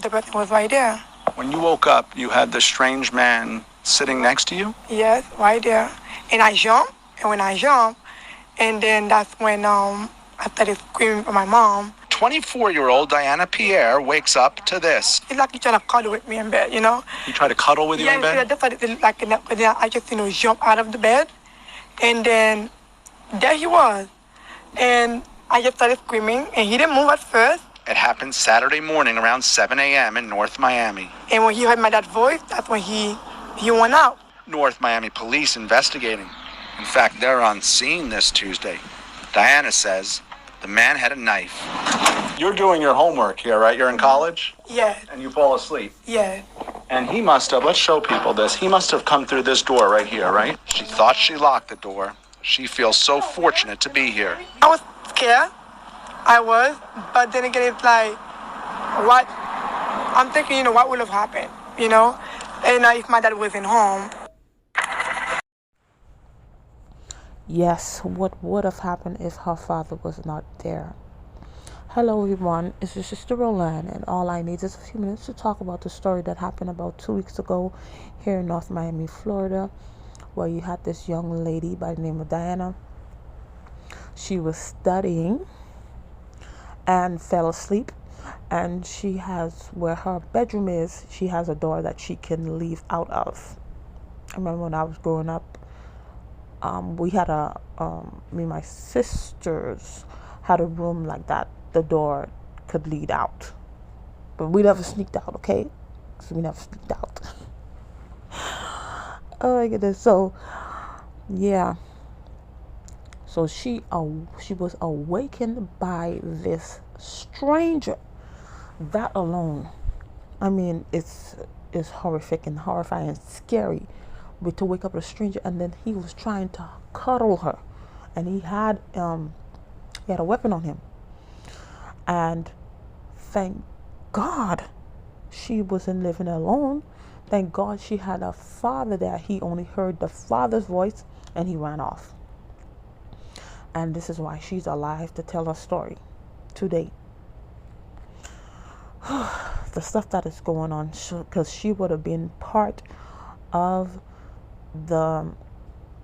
the person was right there. When you woke up, you had the strange man sitting next to you? Yes, right there. And I jumped, and when I jumped, and then that's when I started screaming for my mom. 24-year-old Diana Pierre wakes up to this. It's like he trying to cuddle with me in bed, you know? He tried to cuddle with you in bed? Yeah, that's what it looked like. And then I just, jump out of the bed, and then there he was. And I just started screaming, and he didn't move at first. It happened Saturday morning around 7 a.m. in North Miami. And when he heard my dad's voice, that's when he went out. North Miami police investigating. In fact, they're on scene this Tuesday. Diana says the man had a knife. You're doing your homework here, right? You're in college? Yeah. And you fall asleep? Yeah. And he must have, let's show people this, he must have come through this door right here, right? She thought she locked the door. She feels so fortunate to be here. I was scared. I was. But then again, it's like, what? I'm thinking, what would have happened, And if my dad wasn't home. Yes, what would have happened if her father was not there? Hello everyone, it's your sister Roland, and all I need is a few minutes to talk about the story that happened about 2 weeks ago here in North Miami, Florida, where you had this young lady by the name of Diana. She was studying and fell asleep, and she has, where her bedroom is, she has a door that she can leave out of. I remember when I was growing up, we had me and my sisters had a room like that. The door could lead out, but we never sneaked out, okay? So we never sneaked out. Oh my goodness. So yeah, so she was awakened by this stranger. That alone, I mean, it's horrific and horrifying and scary. But to wake up a stranger, and then he was trying to cuddle her, and he had a weapon on him. And thank God she wasn't living alone. Thank God she had a father there. He only heard the father's voice, and he ran off. And this is why she's alive to tell her story today. The stuff that is going on, because she would have been part of the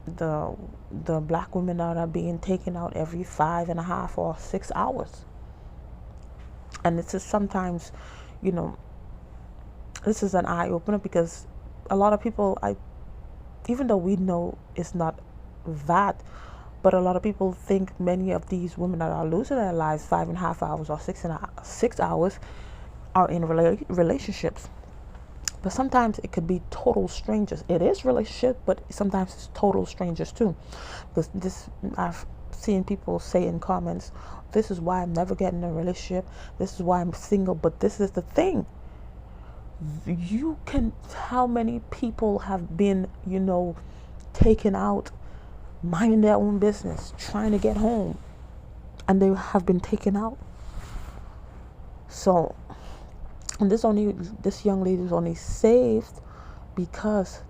black women that are being taken out every 5.5 or 6 hours. And this is sometimes, this is an eye opener, because a lot of people, even though we know it's not that, but a lot of people think many of these women that are losing their lives 5.5 hours or 6 hours are in relationships. But sometimes it could be total strangers. It is relationship, but sometimes it's total strangers too. Because I've seen people say in comments, this is why I'm never getting a relationship. This is why I'm single. But this is the thing. How many people have been, taken out, minding their own business, trying to get home, and they have been taken out. So, and this young lady was only saved because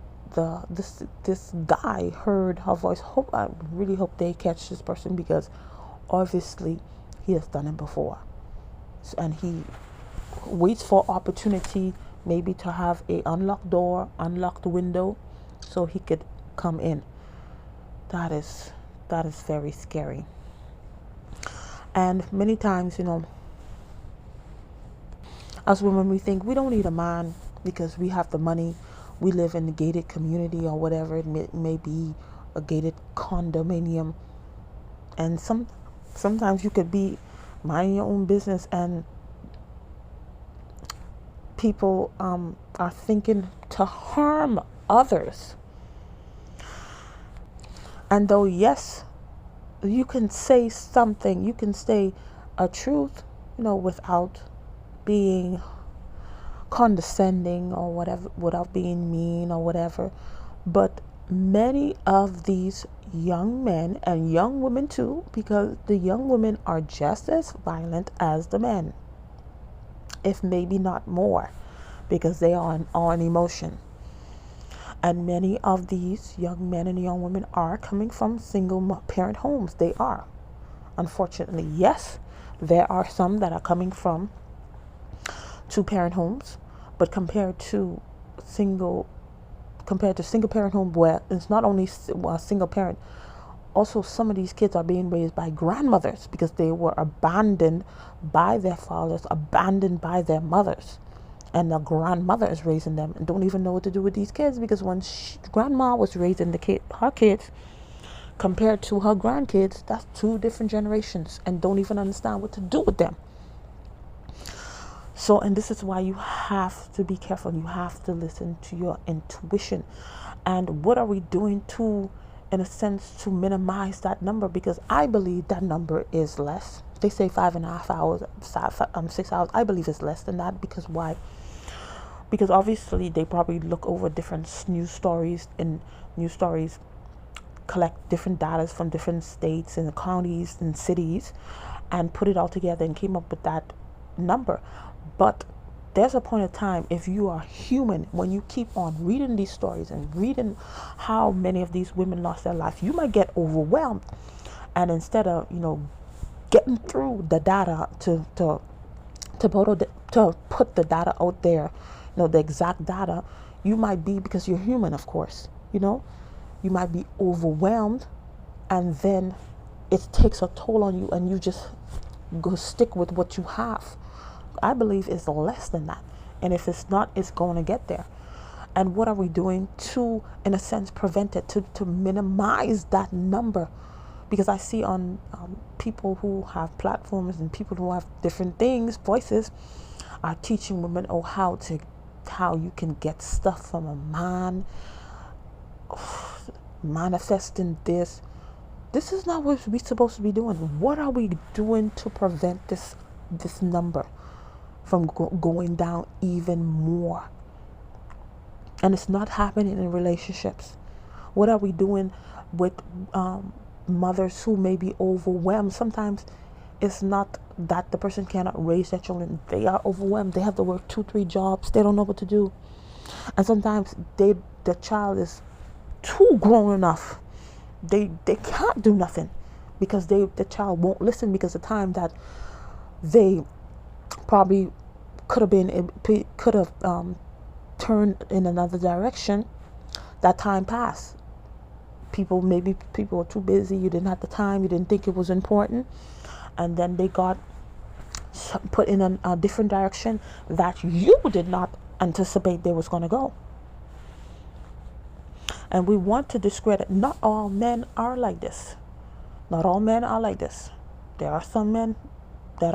this guy heard her voice. I really hope they catch this person, because obviously he has done it before, and he waits for opportunity, maybe to have a unlocked door, unlocked window, so he could come in. That is very scary. And many times, as women, we think we don't need a man because we have the money. We live in a gated community or whatever. It may be a gated condominium. And sometimes you could be minding your own business, and people are thinking to harm others. And though, yes, you can say something, you can say a truth, without being condescending or whatever, without being mean or whatever. But many of these young men and young women too, because the young women are just as violent as the men, if maybe not more, because they are on emotion. And many of these young men and young women are coming from single parent homes. They are, unfortunately. Yes, there are some that are coming from two-parent homes, but single single parent home, where it's not only single parent, also some of these kids are being raised by grandmothers because they were abandoned by their fathers, abandoned by their mothers, and the grandmother is raising them and don't even know what to do with these kids, because when grandma was raising her kids compared to her grandkids, that's two different generations, and don't even understand what to do with them. So, and this is why you have to be careful. You have to listen to your intuition. And what are we doing to, in a sense, to minimize that number? Because I believe that number is less. They say 5.5 hours, 6 hours. I believe it's less than that. Because why? Because obviously they probably look over different news stories, and news stories collect different data from different states and counties and cities, and put it all together and came up with that number. But there's a point of time, if you are human, when you keep on reading these stories and reading how many of these women lost their life, you might get overwhelmed. And instead of, getting through the data to put the data out there, the exact data, you might be, because you're human, of course, you might be overwhelmed, and then it takes a toll on you, and you just go stick with what you have. I believe it's less than that. And if it's not, it's going to get there. And what are we doing to, in a sense, prevent it, to minimize that number? Because I see on people who have platforms and people who have different things, voices, are teaching women how you can get stuff from a man, manifesting this. This is not what we're supposed to be doing. What are we doing to prevent this number from going down even more? And it's not happening in relationships. What are we doing with mothers who may be overwhelmed? Sometimes it's not that the person cannot raise their children. They are overwhelmed. They have to work 2-3 jobs. They don't know what to do. And sometimes the child is too grown enough. They can't do nothing, because the child won't listen, because the time that they probably could have turned in another direction, that time passed. Maybe people were too busy. You didn't have the time. You didn't think it was important, and then they got put in a different direction that you did not anticipate they was going to go. And we want to discredit. Not all men are like this. Not all men are like this. There are some men that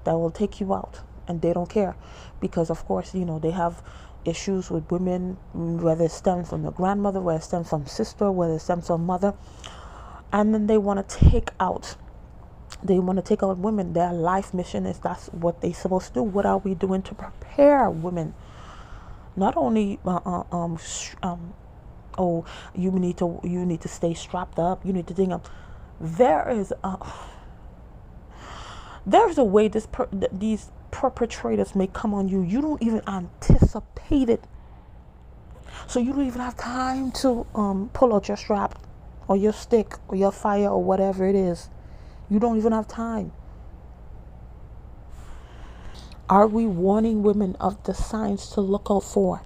will take you out, and they don't care, because of course they have issues with women, whether it stems from the grandmother, whether it stems from sister, whether it stems from mother, and then they want to take out women. Their life mission is, that's what they're supposed to do. What are we doing to prepare women? Not only you need to stay strapped up, you need to think up. There's a way these perpetrators may come on you. You don't even anticipate it. So you don't even have time to pull out your strap or your stick or your fire or whatever it is. You don't even have time. Are we warning women of the signs to look out for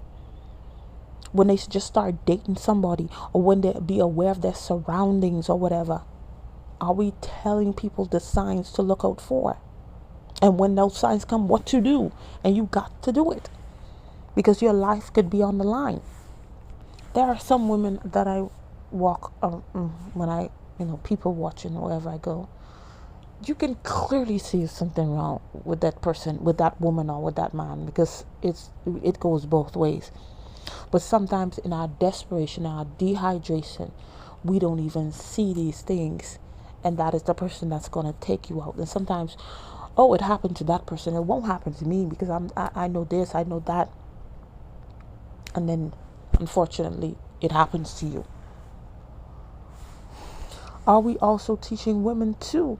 when they just start dating somebody, or when they be aware of their surroundings or whatever? Are we telling people the signs to look out for? And when those signs come, what to do? And you got to do it, because your life could be on the line. There are some women that I walk when I, people watching wherever I go. You can clearly see something wrong with that person, with that woman, or with that man, because it goes both ways. But sometimes in our desperation, our dehydration, we don't even see these things, and that is the person that's going to take you out. And sometimes, it happened to that person, it won't happen to me, because I know this, I know that, and then unfortunately it happens to you. Are we also teaching women too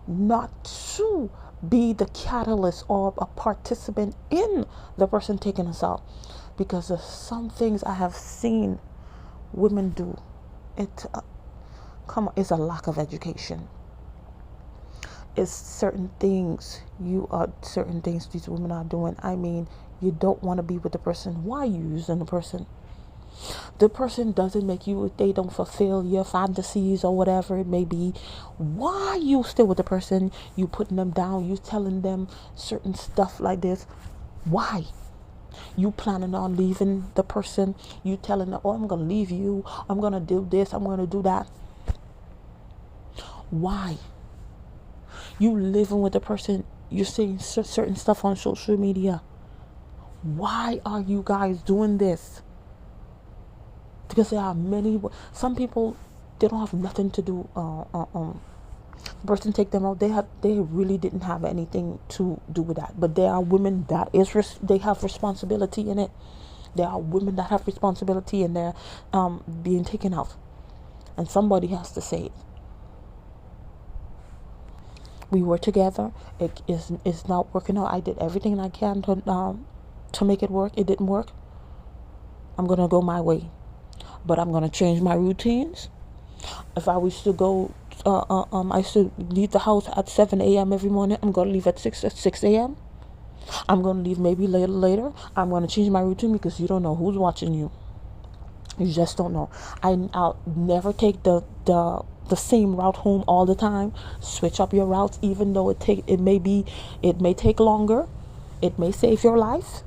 not to be the catalyst or a participant in the person taking us out? Because there's some things I have seen women do. It's a lack of education. is certain things these women are doing. I mean, you don't want to be with the person. Why are you using the person? The person doesn't make you, they don't fulfill your fantasies or whatever it may be. Why you still with the person? You putting them down, you telling them certain stuff like this. Why? You planning on leaving the person, you telling them, oh, I'm gonna leave you, I'm gonna do this, I'm gonna do that. Why? You living with the person, you're saying certain stuff on social media. Why are you guys doing this? Because there are some people, they don't have nothing to do. The person take them out, they really didn't have anything to do with that. But there are women that they have responsibility in it. There are women that have responsibility in their being taken out, and somebody has to say it. We were together. It's not working out. I did everything I can to make it work. It didn't work. I'm gonna go my way, but I'm gonna change my routines. If I was to go, I used to leave the house at 7 a.m. every morning. I'm gonna leave at 6 a.m. I'm gonna leave maybe later. I'm gonna change my routine because you don't know who's watching you. You just don't know. I'll never take the same route home all the time. Switch up your routes, even though it may take longer. It may save your life.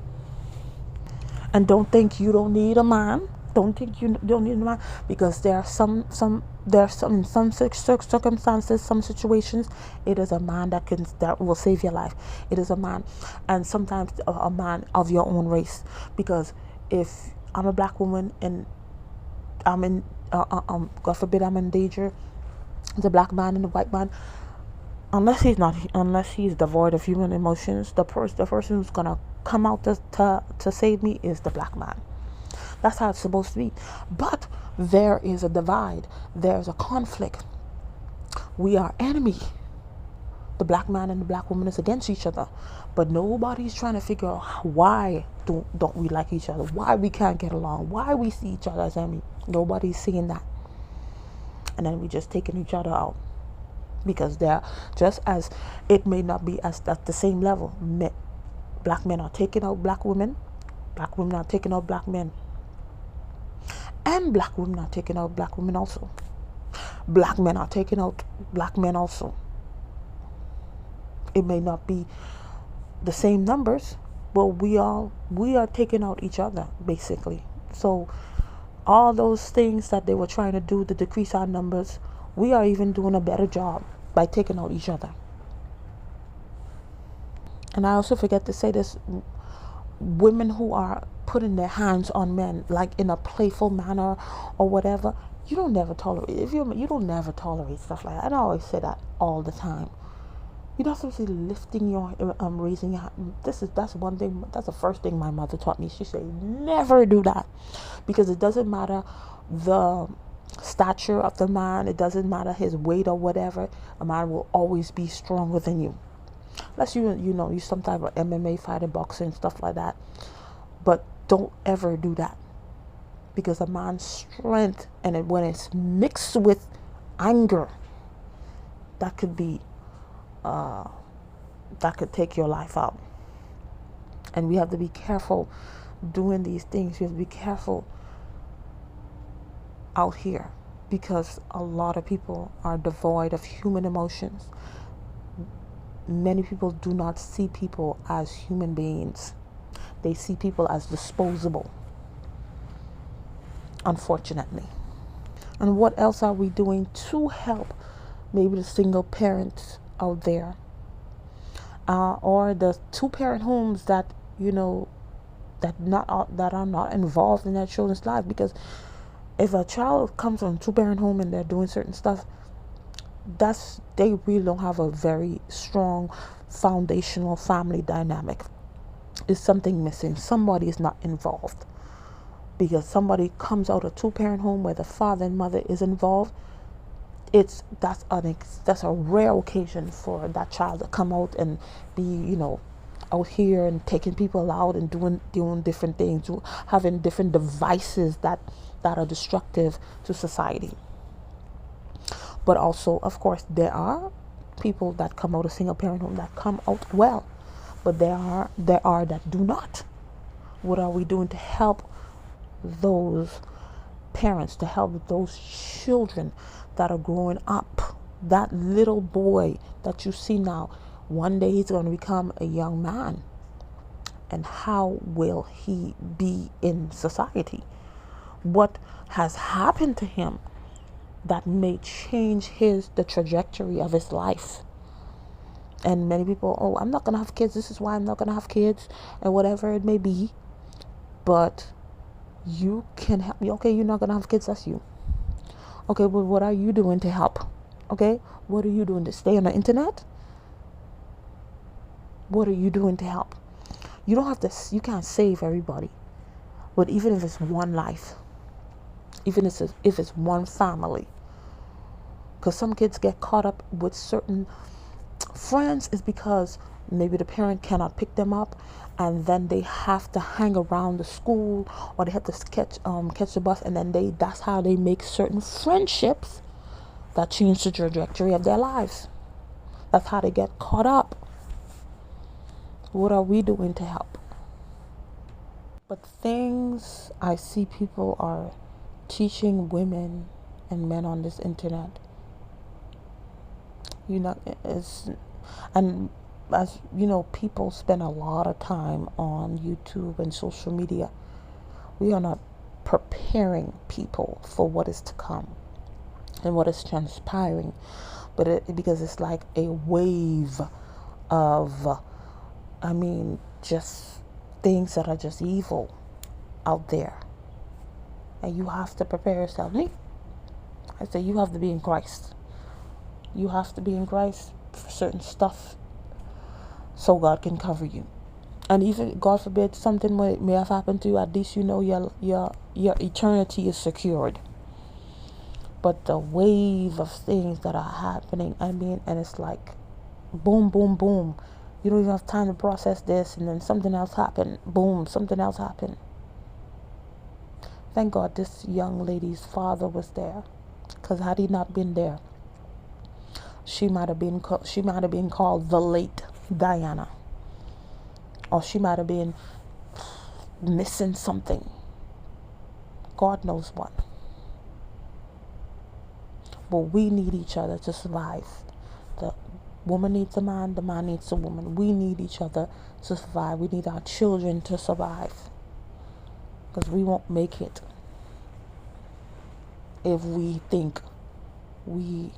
And don't think you don't need a man. Don't think you don't need a man, because there are some circumstances, some situations, it is a man that will save your life. It is a man, and sometimes a man of your own race. Because if I'm a black woman and I'm in, God forbid, I'm in danger, the black man and the white man, unless he's devoid of human emotions, the person who's gonna come out to save me is the black man. That's how it's supposed to be. But there is a divide. There's a conflict. We are enemy. The black man and the black woman is against each other. But nobody's trying to figure out why don't we like each other, why we can't get along, why we see each other as enemy. Nobody's seeing that. And then we just taking each other out. Because they're just as, it may not be at the same level. Black men are taking out black women are taking out black men, and black women are taking out black women also. Black men are taking out black men also. It may not be the same numbers, but we are taking out each other, basically. So all those things that they were trying to do to decrease our numbers, we are even doing a better job by taking out each other. And I also forget to say this: women who are putting their hands on men, like in a playful manner or whatever, you don't never tolerate. You don't never tolerate stuff like that. And I always say that all the time. You're not supposed to be lifting your, raising your hand. That's one thing. That's the first thing my mother taught me. She said, never do that, because it doesn't matter the stature of the man. It doesn't matter his weight or whatever. A man will always be stronger than you. Unless you some type of MMA fighter, boxing, stuff like that. But don't ever do that, because a man's strength, and when it's mixed with anger, that could be that could take your life out. And we have to be careful doing these things. We have to be careful out here, because a lot of people are devoid of human emotions. Many people do not see people as human beings. They see people as disposable, unfortunately. And what else are we doing to help maybe the single parents out there, or the two-parent homes that that are not involved in their children's life? Because if a child comes from a two-parent home and they're doing certain stuff, they really don't have a very strong foundational family dynamic. Is something missing? Somebody is not involved. Because somebody comes out of a two-parent home where the father and mother is involved, that's a rare occasion for that child to come out and be out here and taking people out and doing different things, having different devices that are destructive to society. But also, of course, there are people that come out of single parent home that come out well, but there are that do not. What are we doing to help those parents, to help those children that are growing up? That little boy that you see now, one day he's going to become a young man. And how will he be in society? What has happened to him that may change the trajectory of his life? And many people, oh, I'm not going to have kids. This is why I'm not going to have kids, and whatever it may be. But you can help me. Okay, you're not going to have kids. That's you. Okay, but what are you doing to help? Okay, what are you doing to stay on the internet? What are you doing to help? You don't have to, you can't save everybody. But even if it's one life, even if it's one family, because some kids get caught up with certain friends is because maybe the parent cannot pick them up, and then they have to hang around the school, or they have to catch the bus, and then that's how they make certain friendships that change the trajectory of their lives. That's how they get caught up. What are we doing to help? But things I see people are teaching women and men on this internet, and as you know, people spend a lot of time on YouTube and social media. We are not preparing people for what is to come and what is transpiring, but because it's like a wave of, just things that are just evil out there, and you have to prepare yourself. I say you have to be in Christ. You have to be in Christ for certain stuff, so God can cover you. And even, God forbid, something may have happened to you, at least you know your eternity is secured. But the wave of things that are happening, and it's like boom, boom, boom. You don't even have time to process this, and then something else happened. Boom, something else happened. Thank God this young lady's father was there, because had he not been there, she might have been called the late Diana, or she might have been missing something. God knows what. But we need each other to survive. The woman needs a man, the man needs a woman. We need each other to survive. We need our children to survive, because we won't make it if we think we're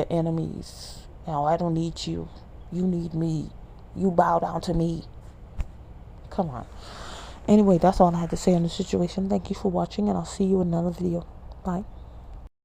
enemies. I don't need you. You need me. You bow down to me. Come on. Anyway, that's all I had to say on the situation. Thank you for watching, and I'll see you in another video. Bye.